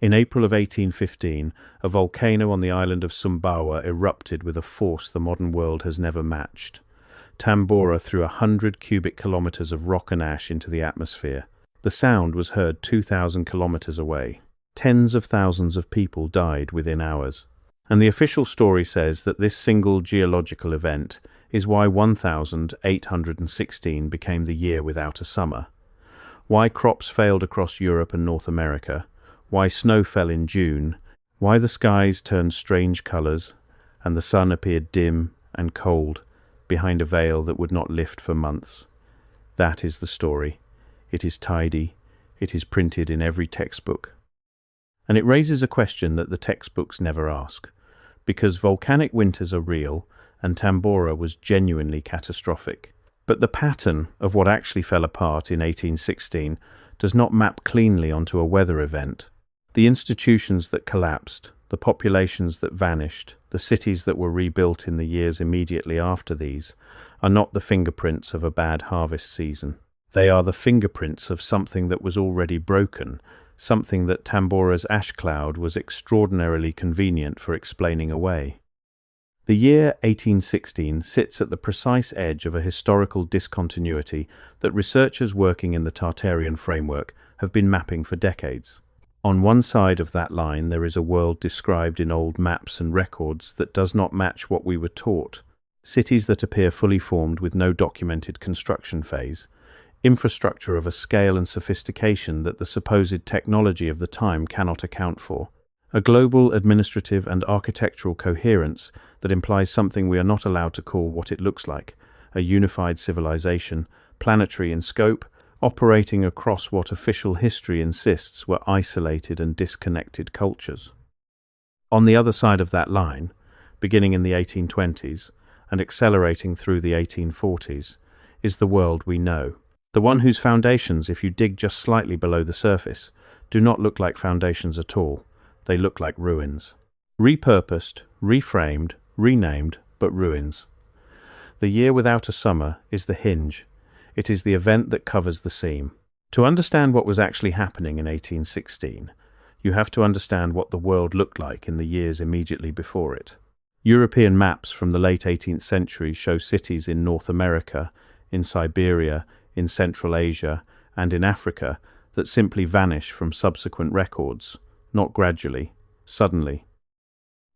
In April of 1815, a volcano on the island of Sumbawa erupted with a force the modern world has never matched. Tambora threw 100 cubic kilometers of rock and ash into the atmosphere. The sound was heard 2,000 kilometers away. Tens of thousands of people died within hours. And the official story says that this single geological event is why 1816 became the year without a summer. Why crops failed across Europe and North America, why snow fell in June, why the skies turned strange colors, and the sun appeared dim and cold behind a veil that would not lift for months. That is the story. It is tidy. It is printed in every textbook. And it raises a question that the textbooks never ask, because volcanic winters are real and Tambora was genuinely catastrophic. But the pattern of what actually fell apart in 1816 does not map cleanly onto a weather event. The institutions that collapsed, the populations that vanished, the cities that were rebuilt in the years immediately after these, are not the fingerprints of a bad harvest season. They are the fingerprints of something that was already broken, something that Tambora's ash cloud was extraordinarily convenient for explaining away. The year 1816 sits at the precise edge of a historical discontinuity that researchers working in the Tartarian framework have been mapping for decades. On one side of that line there is a world described in old maps and records that does not match what we were taught. Cities that appear fully formed with no documented construction phase. Infrastructure of a scale and sophistication that the supposed technology of the time cannot account for. A global administrative and architectural coherence that implies something we are not allowed to call what it looks like, a unified civilization, planetary in scope, operating across what official history insists were isolated and disconnected cultures. On the other side of that line, beginning in the 1820s and accelerating through the 1840s, is the world we know. The one whose foundations, if you dig just slightly below the surface, do not look like foundations at all. They look like ruins. Repurposed, reframed, renamed, but ruins. The year without a summer is the hinge. It is the event that covers the seam. To understand what was actually happening in 1816, you have to understand what the world looked like in the years immediately before it. European maps from the late 18th century show cities in North America, in Siberia, in Central Asia, and in Africa that simply vanish from subsequent records, not gradually, suddenly.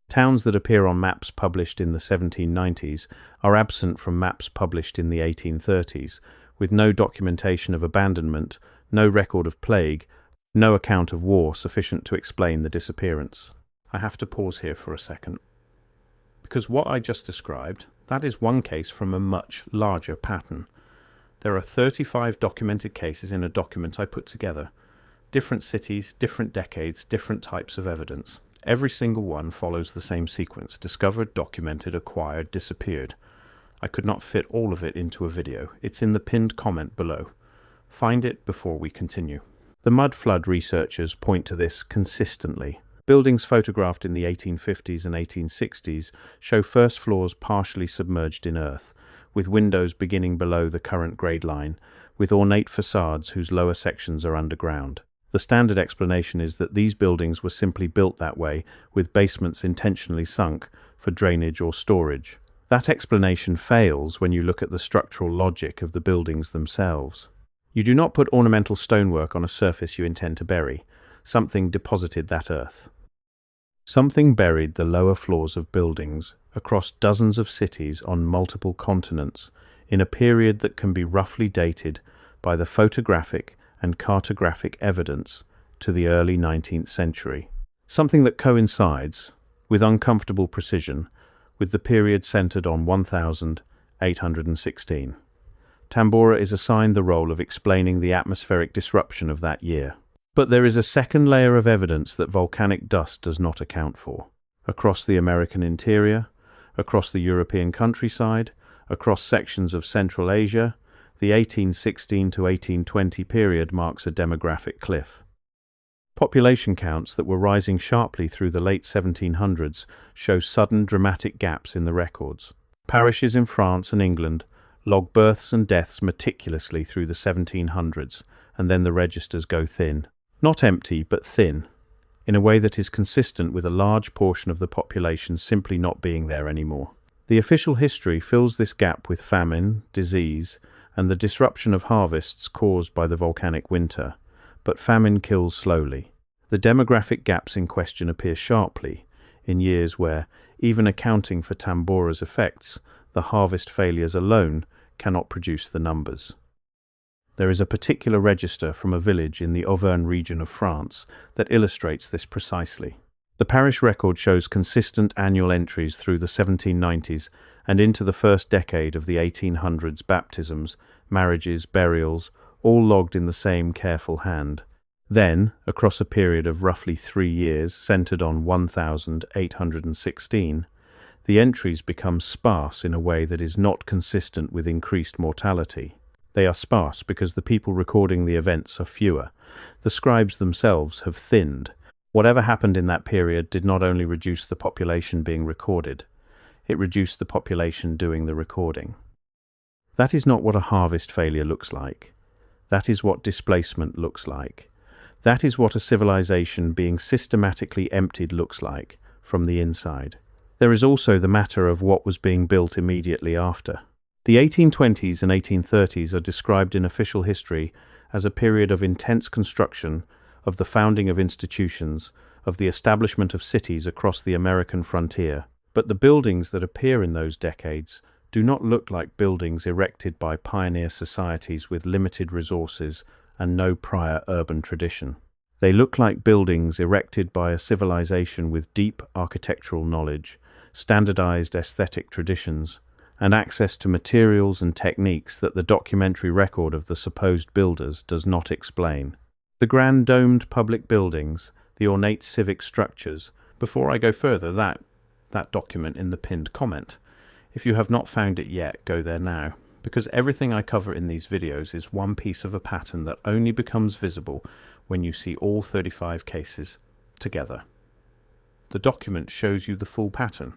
Towns that appear on maps published in the 1790s are absent from maps published in the 1830s, with no documentation of abandonment, no record of plague, no account of war sufficient to explain the disappearance. I have to pause here for a second, because what I just described, that is one case from a much larger pattern. There are 35 documented cases in a document I put together. Different cities, different decades, different types of evidence. Every single one follows the same sequence: discovered, documented, acquired, disappeared. I could not fit all of it into a video. It's in the pinned comment below. Find it before we continue. The mud flood researchers point to this consistently. Buildings photographed in the 1850s and 1860s show first floors partially submerged in earth, with windows beginning below the current grade line, with ornate facades whose lower sections are underground. The standard explanation is that these buildings were simply built that way, with basements intentionally sunk for drainage or storage. That explanation fails when you look at the structural logic of the buildings themselves. You do not put ornamental stonework on a surface you intend to bury. Something deposited that earth. Something buried the lower floors of buildings across dozens of cities on multiple continents in a period that can be roughly dated by the photographic and cartographic evidence to the early 19th century. Something that coincides, with uncomfortable precision, with the period centered on 1816. Tambora is assigned the role of explaining the atmospheric disruption of that year. But there is a second layer of evidence that volcanic dust does not account for. Across the American interior, across the European countryside, across sections of Central Asia, the 1816 to 1820 period marks a demographic cliff. Population counts that were rising sharply through the late 1700s show sudden dramatic gaps in the records. Parishes in France and England log births and deaths meticulously through the 1700s, and then the registers go thin. Not empty, but thin. in a way that is consistent with a large portion of the population simply not being there anymore. The official history fills this gap with famine, disease, and the disruption of harvests caused by the volcanic winter, but famine kills slowly. The demographic gaps in question appear sharply in years where, even accounting for Tambora's effects, the harvest failures alone cannot produce the numbers. There is a particular register from a village in the Auvergne region of France that illustrates this precisely. The parish record shows consistent annual entries through the 1790s and into the first decade of the 1800s: baptisms, marriages, burials, all logged in the same careful hand. Then, across a period of roughly 3 years, centered on 1816, the entries become sparse in a way that is not consistent with increased mortality. They are sparse because the people recording the events are fewer. The scribes themselves have thinned. Whatever happened in that period did not only reduce the population being recorded, it reduced the population doing the recording. That is not what a harvest failure looks like. That is what displacement looks like. That is what a civilization being systematically emptied looks like, from the inside. There is also the matter of what was being built immediately after. The 1820s and 1830s are described in official history as a period of intense construction, of the founding of institutions, of the establishment of cities across the American frontier. But the buildings that appear in those decades do not look like buildings erected by pioneer societies with limited resources and no prior urban tradition. They look like buildings erected by a civilization with deep architectural knowledge, standardized aesthetic traditions, and access to materials and techniques that the documentary record of the supposed builders does not explain. The grand domed public buildings, the ornate civic structures. Before I go further, that document in the pinned comment. If you have not found it yet, go there now, because everything I cover in these videos is one piece of a pattern that only becomes visible when you see all 35 cases together. The document shows you the full pattern.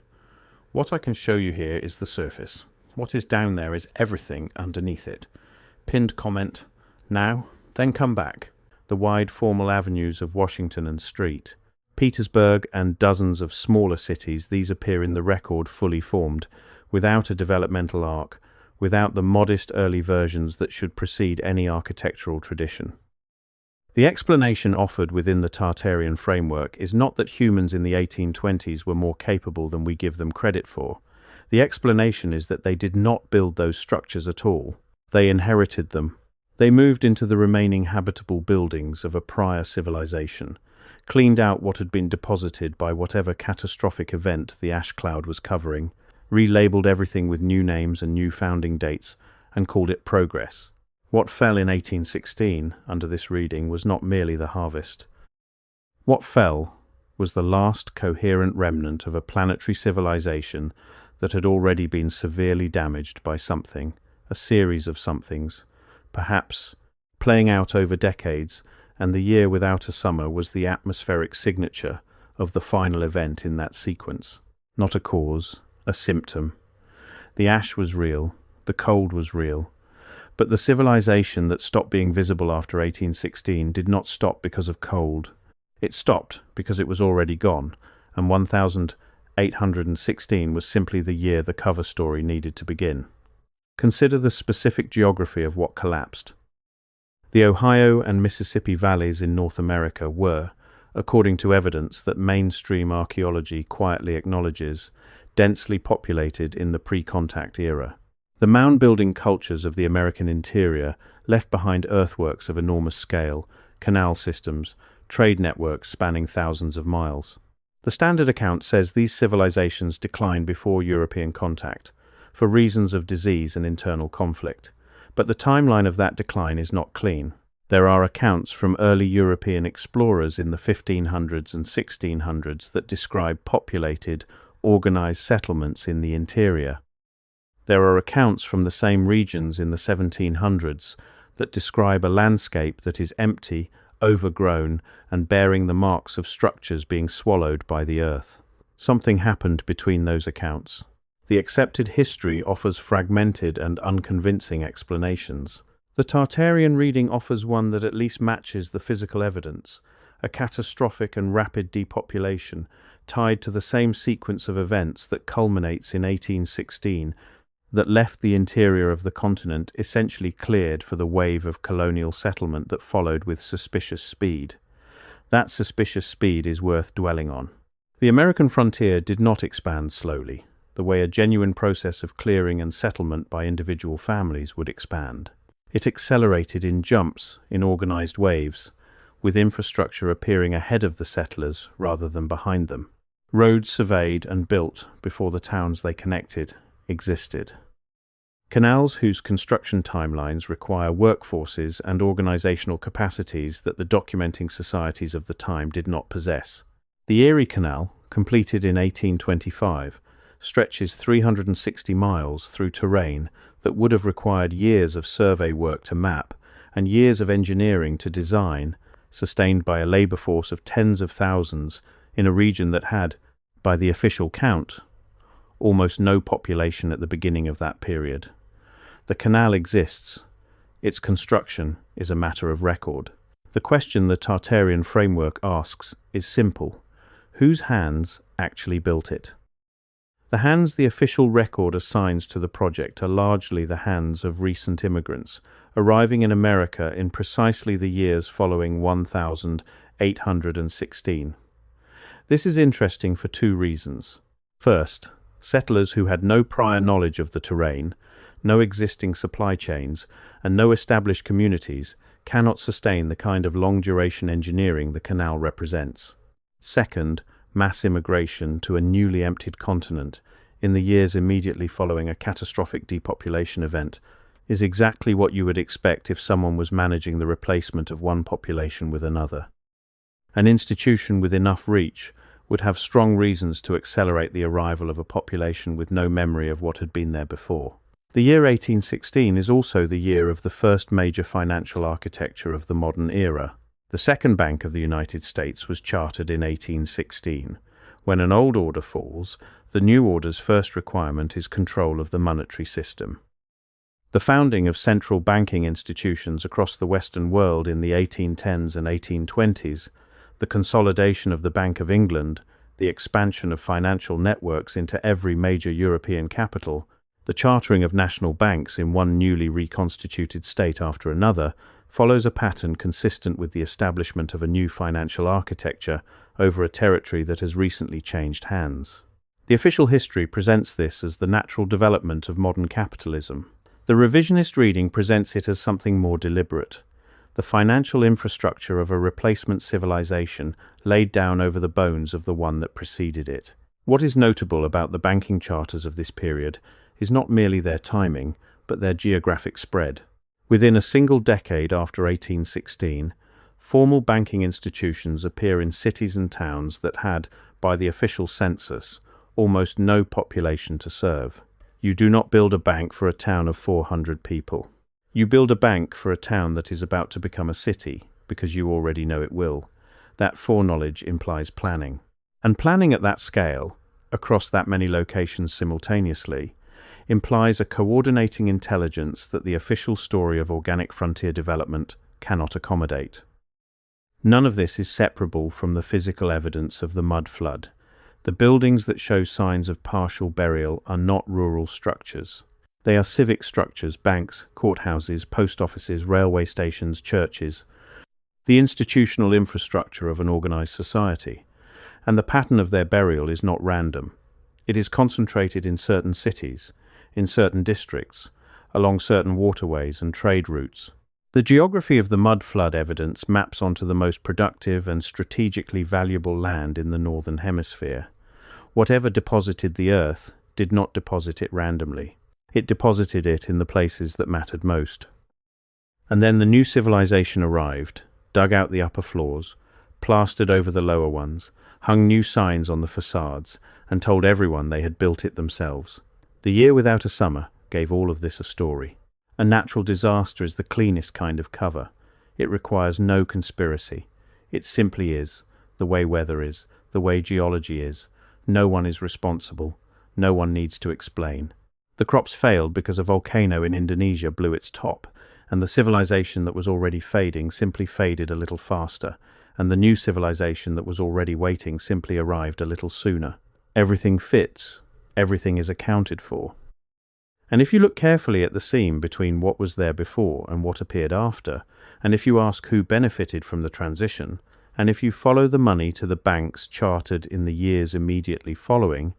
What I can show you here is the surface. What is down there is everything underneath it. Pinned comment, now, then come back. The wide formal avenues of Washington and Street. Petersburg and dozens of smaller cities, these appear in the record fully formed, without a developmental arc, without the modest early versions that should precede any architectural tradition. The explanation offered within the Tartarian framework is not that humans in the 1820s were more capable than we give them credit for. The explanation is that they did not build those structures at all. They inherited them. They moved into the remaining habitable buildings of a prior civilization, cleaned out what had been deposited by whatever catastrophic event the ash cloud was covering, relabeled everything with new names and new founding dates, and called it progress. What fell in 1816 under this reading was not merely the harvest. What fell was the last coherent remnant of a planetary civilization that had already been severely damaged by something, a series of somethings, perhaps playing out over decades, and the year without a summer was the atmospheric signature of the final event in that sequence. Not a cause, a symptom. The ash was real, the cold was real, but the civilization that stopped being visible after 1816 did not stop because of cold. It stopped because it was already gone, and 1816 was simply the year the cover story needed to begin. Consider the specific geography of what collapsed. The Ohio and Mississippi valleys in North America were, according to evidence that mainstream archaeology quietly acknowledges, densely populated in the pre-contact era. The mound-building cultures of the American interior left behind earthworks of enormous scale, canal systems, trade networks spanning thousands of miles. The standard account says these civilizations declined before European contact, for reasons of disease and internal conflict. But the timeline of that decline is not clean. There are accounts from early European explorers in the 1500s and 1600s that describe populated, organized settlements in the interior. There are accounts from the same regions in the 1700s that describe a landscape that is empty, overgrown, and bearing the marks of structures being swallowed by the earth. Something happened between those accounts. The accepted history offers fragmented and unconvincing explanations. The Tartarian reading offers one that at least matches the physical evidence, a catastrophic and rapid depopulation tied to the same sequence of events that culminates in 1816 that left the interior of the continent essentially cleared for the wave of colonial settlement that followed with suspicious speed. That suspicious speed is worth dwelling on. The American frontier did not expand slowly, the way a genuine process of clearing and settlement by individual families would expand. It accelerated in jumps, in organized waves, with infrastructure appearing ahead of the settlers rather than behind them. Roads surveyed and built before the towns they connected existed. Canals whose construction timelines require workforces and organizational capacities that the documenting societies of the time did not possess. The Erie Canal, completed in 1825, stretches 360 miles through terrain that would have required years of survey work to map and years of engineering to design, sustained by a labor force of tens of thousands in a region that had, by the official count, almost no population at the beginning of that period. The canal exists. Its construction is a matter of record. The question the Tartarian framework asks is simple. Whose hands actually built it? The hands the official record assigns to the project are largely the hands of recent immigrants, arriving in America in precisely the years following 1816. This is interesting for two reasons. First, settlers who had no prior knowledge of the terrain, no existing supply chains, and no established communities cannot sustain the kind of long-duration engineering the canal represents. Second, mass immigration to a newly emptied continent in the years immediately following a catastrophic depopulation event is exactly what you would expect if someone was managing the replacement of one population with another. An institution with enough reach would have strong reasons to accelerate the arrival of a population with no memory of what had been there before. The year 1816 is also the year of the first major financial architecture of the modern era. The Second Bank of the United States was chartered in 1816. When an old order falls, the new order's first requirement is control of the monetary system. The founding of central banking institutions across the Western world in the 1810s and 1820s, the consolidation of the Bank of England, the expansion of financial networks into every major European capital, the chartering of national banks in one newly reconstituted state after another, follows a pattern consistent with the establishment of a new financial architecture over a territory that has recently changed hands. The official history presents this as the natural development of modern capitalism. The revisionist reading presents it as something more deliberate, the financial infrastructure of a replacement civilization laid down over the bones of the one that preceded it. What is notable about the banking charters of this period is not merely their timing, but their geographic spread. Within a single decade after 1816, formal banking institutions appear in cities and towns that had, by the official census, almost no population to serve. You do not build a bank for a town of 400 people. You build a bank for a town that is about to become a city, because you already know it will. That foreknowledge implies planning. And planning at that scale, across that many locations simultaneously, implies a coordinating intelligence that the official story of organic frontier development cannot accommodate. None of this is separable from the physical evidence of the mud flood. The buildings that show signs of partial burial are not rural structures. They are civic structures, banks, courthouses, post offices, railway stations, churches, the institutional infrastructure of an organized society. And the pattern of their burial is not random. It is concentrated in certain cities, in certain districts, along certain waterways and trade routes. The geography of the mud flood evidence maps onto the most productive and strategically valuable land in the Northern Hemisphere. Whatever deposited the earth did not deposit it randomly. It deposited it in the places that mattered most. And then the new civilization arrived, dug out the upper floors, plastered over the lower ones, hung new signs on the facades, and told everyone they had built it themselves. The year without a summer gave all of this a story. A natural disaster is the cleanest kind of cover. It requires no conspiracy. It simply is, the way weather is, the way geology is. No one is responsible. No one needs to explain. The crops failed because a volcano in Indonesia blew its top, and the civilization that was already fading simply faded a little faster, and the new civilization that was already waiting simply arrived a little sooner. Everything fits, everything is accounted for. And if you look carefully at the seam between what was there before and what appeared after, and if you ask who benefited from the transition, and if you follow the money to the banks chartered in the years immediately following,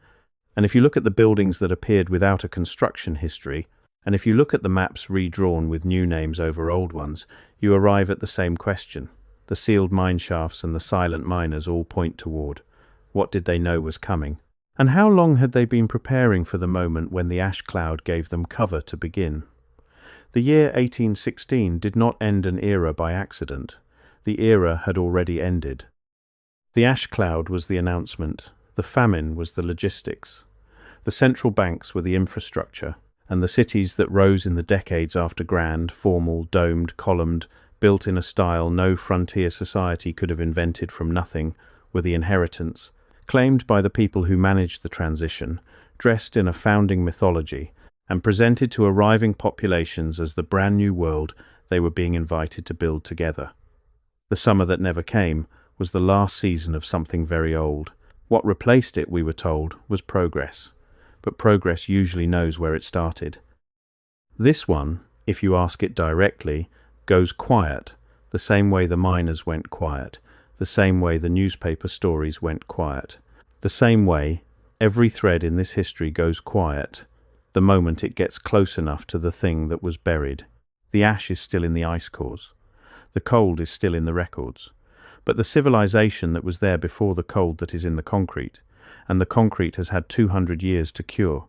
and if you look at the buildings that appeared without a construction history, and if you look at the maps redrawn with new names over old ones, you arrive at the same question. The sealed mine shafts and the silent miners all point toward, what did they know was coming? And how long had they been preparing for the moment when the ash cloud gave them cover to begin? The year 1816 did not end an era by accident. The era had already ended. The ash cloud was the announcement. The famine was the logistics. The central banks were the infrastructure, and the cities that rose in the decades after grand, formal, domed, columned, built in a style no frontier society could have invented from nothing, were the inheritance, claimed by the people who managed the transition, dressed in a founding mythology, and presented to arriving populations as the brand new world they were being invited to build together. The summer that never came was the last season of something very old. What replaced it, we were told, was progress. But progress usually knows where it started. This one, if you ask it directly, goes quiet, the same way the miners went quiet, the same way the newspaper stories went quiet, the same way every thread in this history goes quiet the moment it gets close enough to the thing that was buried. The ash is still in the ice cores. The cold is still in the records. But the civilization that was there before the cold that is in the concrete, and the concrete has had 200 years to cure.